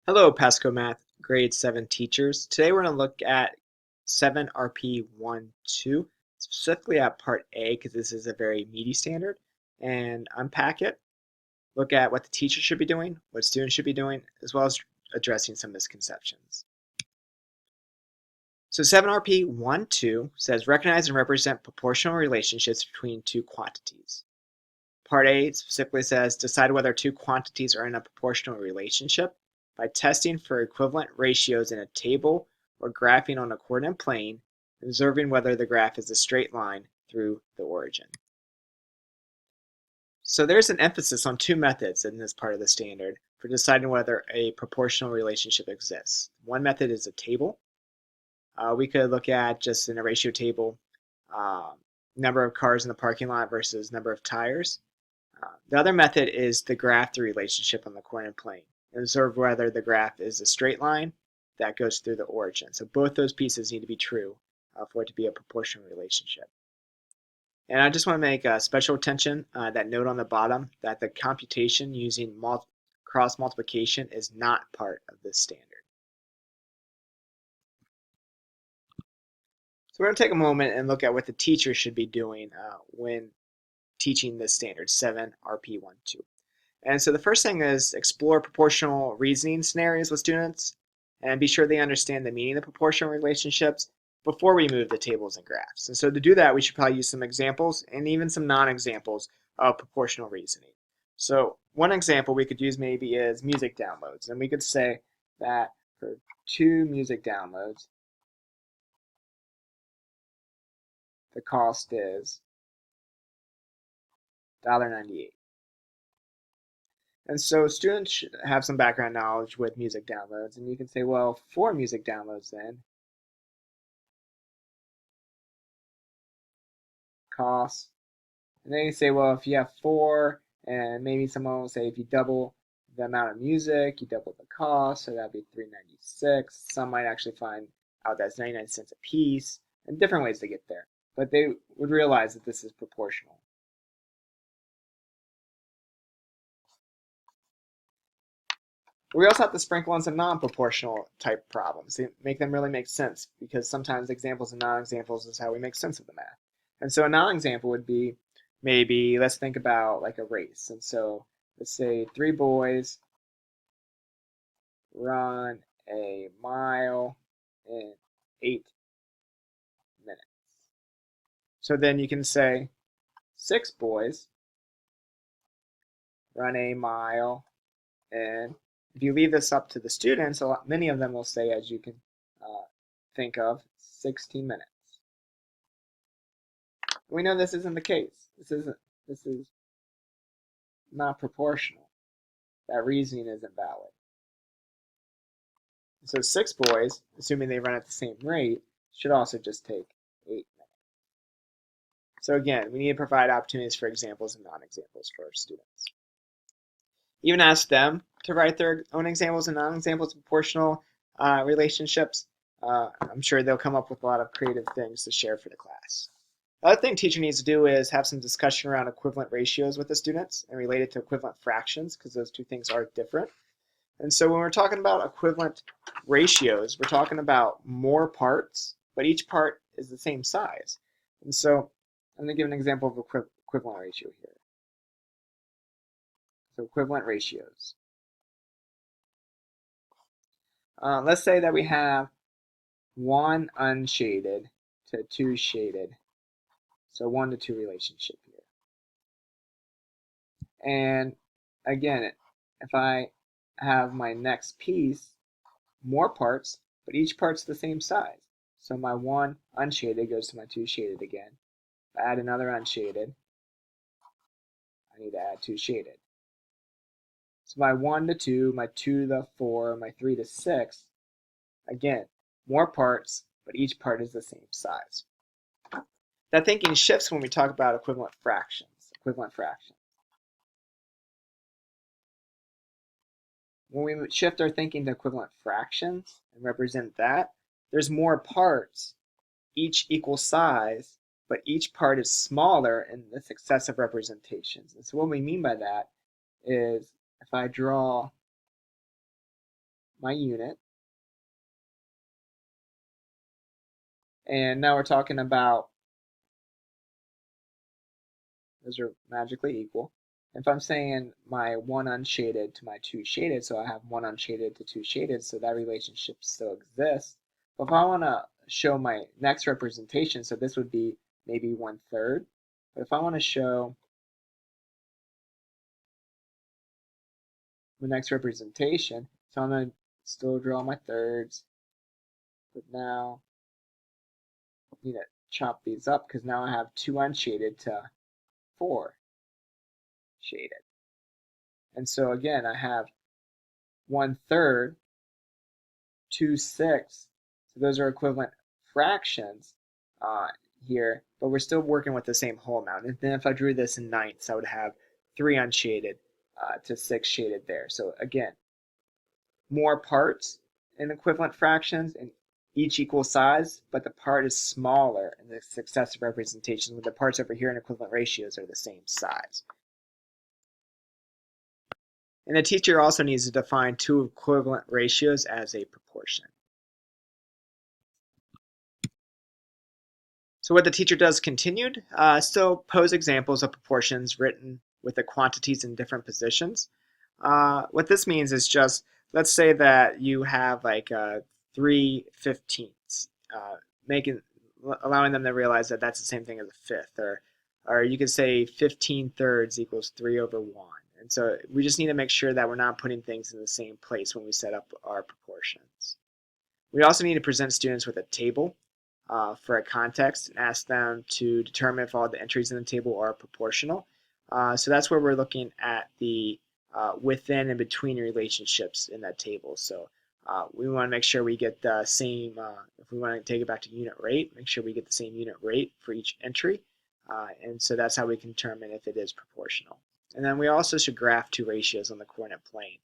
Hello, PascoMath grade 7 teachers. Today we're going to look at 7.RP.1.2, specifically at part A because this is a very meaty standard, and unpack it, look at what the teacher should be doing, what students should be doing, as well as addressing some misconceptions. So 7.RP.1.2 says recognize and represent proportional relationships between two quantities. Part A specifically says decide whether two quantities are in a proportional relationship by testing for equivalent ratios in a table or graphing on a coordinate plane, and observing whether the graph is a straight line through the origin. So there's an emphasis on two methods in this part of the standard for deciding whether a proportional relationship exists. One method is a table. We could look at just in a ratio table, number of cars in the parking lot versus number of tires. The other method is to graph the relationship on the coordinate plane and observe whether the graph is a straight line that goes through the origin. So both those pieces need to be true for it to be a proportional relationship. And I just want to make special attention, that note on the bottom, that the computation using cross multiplication is not part of this standard. So we're going to take a moment and look at what the teacher should be doing when teaching this standard, 7.RP.1.2. And so the first thing is explore proportional reasoning scenarios with students and be sure they understand the meaning of proportional relationships before we move the tables and graphs. And so to do that, we should probably use some examples and even some non-examples of proportional reasoning. So one example we could use maybe is music downloads. And we could say that for 2 music downloads, the cost is $1.98. And so students should have some background knowledge with music downloads. And you can say, well, 4 music downloads then costs. And then you say, well, if you have 4, and maybe someone will say if you double the amount of music, you double the cost, so that'd be $3.96. Some might actually find out that's 99 cents a piece, and different ways to get there. But they would realize that this is proportional. We also have to sprinkle in some non-proportional type problems to make them really make sense, because sometimes examples and non-examples is how we make sense of the math. And so a non-example would be maybe, let's think about like a race. And so let's say 3 boys run a mile in 8 minutes. So then you can say 6 boys run a mile in, if you leave this up to the students, many of them will say, as you can think of, 16 minutes. We know this isn't the case. This is not proportional. That reasoning isn't valid. So 6 boys, assuming they run at the same rate, should also just take 8 minutes. So again, we need to provide opportunities for examples and non-examples for our students. Even ask them to write their own examples and non-examples of proportional relationships. I'm sure they'll come up with a lot of creative things to share for the class. The other thing teacher needs to do is have some discussion around equivalent ratios with the students and relate it to equivalent fractions, because those two things are different. And so when we're talking about equivalent ratios, we're talking about more parts, but each part is the same size. And so I'm going to give an example of equivalent ratio here. So equivalent ratios. Let's say that we have 1 unshaded to 2 shaded. So 1 to 2 relationship here. And again, if I have my next piece, more parts, but each part's the same size. So my 1 unshaded goes to my 2 shaded again. If I add another unshaded, I need to add 2 shaded. So my 1 to 2, my 2 to 4, my 3 to 6, again, more parts, but each part is the same size. That thinking shifts when we talk about equivalent fractions. When we shift our thinking to equivalent fractions and represent that, there's more parts, each equal size, but each part is smaller in the successive representations. And so what we mean by that is if I draw my unit. And now we're talking about those are magically equal. If I'm saying my 1 unshaded to my 2 shaded, so I have 1 unshaded to 2 shaded, so that relationship still exists. But if I want to show my next representation, so this would be maybe 1/3. But if I want to show the next representation, so I'm going to still draw my thirds, but now I need to chop these up because now I have 2 unshaded to 4 shaded. And so again, I have 1/3, 2/6. So those are equivalent fractions here, but we're still working with the same whole amount. And then if I drew this in ninths, I would have 3 unshaded to 6 shaded there. So again, more parts in equivalent fractions and each equal size, but the part is smaller in the successive representations, when the parts over here in equivalent ratios are the same size. And the teacher also needs to define 2 equivalent ratios as a proportion. So what the teacher does continued, still pose examples of proportions written with the quantities in different positions. What this means is just, let's say that you have like 3/15ths, allowing them to realize that that's the same thing as a fifth, or you could say 15/3 equals 3/1. And so we just need to make sure that we're not putting things in the same place when we set up our proportions. We also need to present students with a table for a context and ask them to determine if all the entries in the table are proportional. So that's where we're looking at the within and between relationships in that table. So we want to make sure we get the same, if we want to take it back to unit rate, make sure we get the same unit rate for each entry. And so that's how we can determine if it is proportional. And then we also should graph 2 ratios on the coordinate plane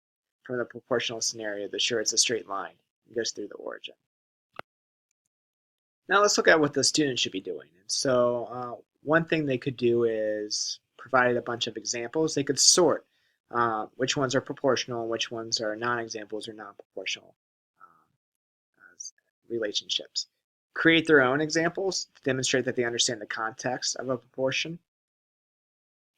from the proportional scenario to show it's a straight line and goes through the origin. Now let's look at what the student should be doing. And so one thing they could do is, provided a bunch of examples, they could sort which ones are proportional and which ones are non-examples or non-proportional relationships. Create their own examples to demonstrate that they understand the context of a proportion.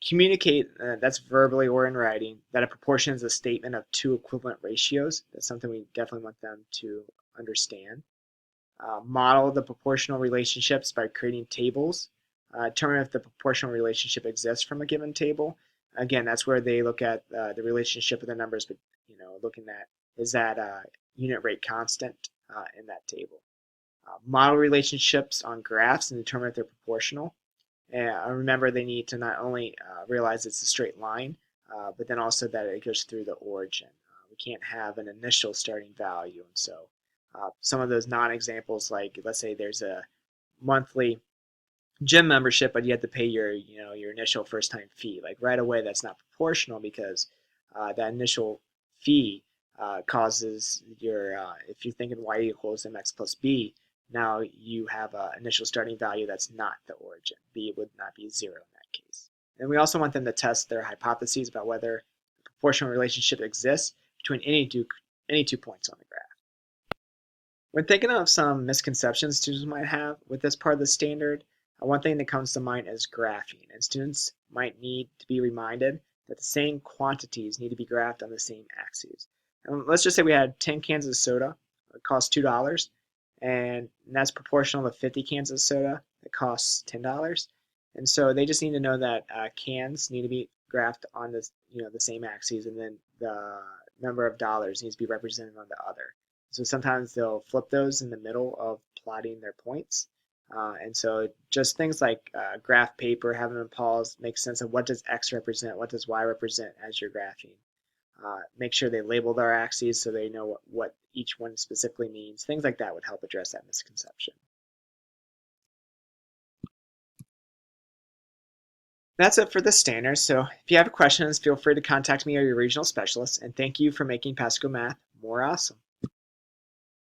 Communicate, that's verbally or in writing, that a proportion is a statement of 2 equivalent ratios. That's something we definitely want them to understand. Model the proportional relationships by creating tables. Determine if the proportional relationship exists from a given table. Again, that's where they look at the relationship of the numbers, but looking at, is that unit rate constant in that table. Model relationships on graphs and determine if they're proportional. And remember, they need to not only realize it's a straight line, but then also that it goes through the origin. We can't have an initial starting value, and so some of those non-examples, like let's say there's a monthly gym membership, but you have to pay your initial first-time fee. Like right away, that's not proportional because that initial fee causes your, if you're thinking y equals mx plus b, now you have an initial starting value that's not the origin. B would not be 0 in that case. And we also want them to test their hypotheses about whether a proportional relationship exists between any two points on the graph. When thinking of some misconceptions students might have with this part of the standard, one thing that comes to mind is graphing, and students might need to be reminded that the same quantities need to be graphed on the same axes. And let's just say we had 10 cans of soda, it costs $2, and that's proportional to 50 cans of soda that costs $10. And so they just need to know that cans need to be graphed on this, the same axes, and then the number of dollars needs to be represented on the other. So sometimes they'll flip those in the middle of plotting their points. And so just things like graph paper, having them pause, make sense of what does X represent, what does Y represent as you're graphing. Make sure they label their axes so they know what each one specifically means. Things like that would help address that misconception. That's it for the standard. So if you have questions, feel free to contact me or your regional specialist. And thank you for making PascoMath more awesome.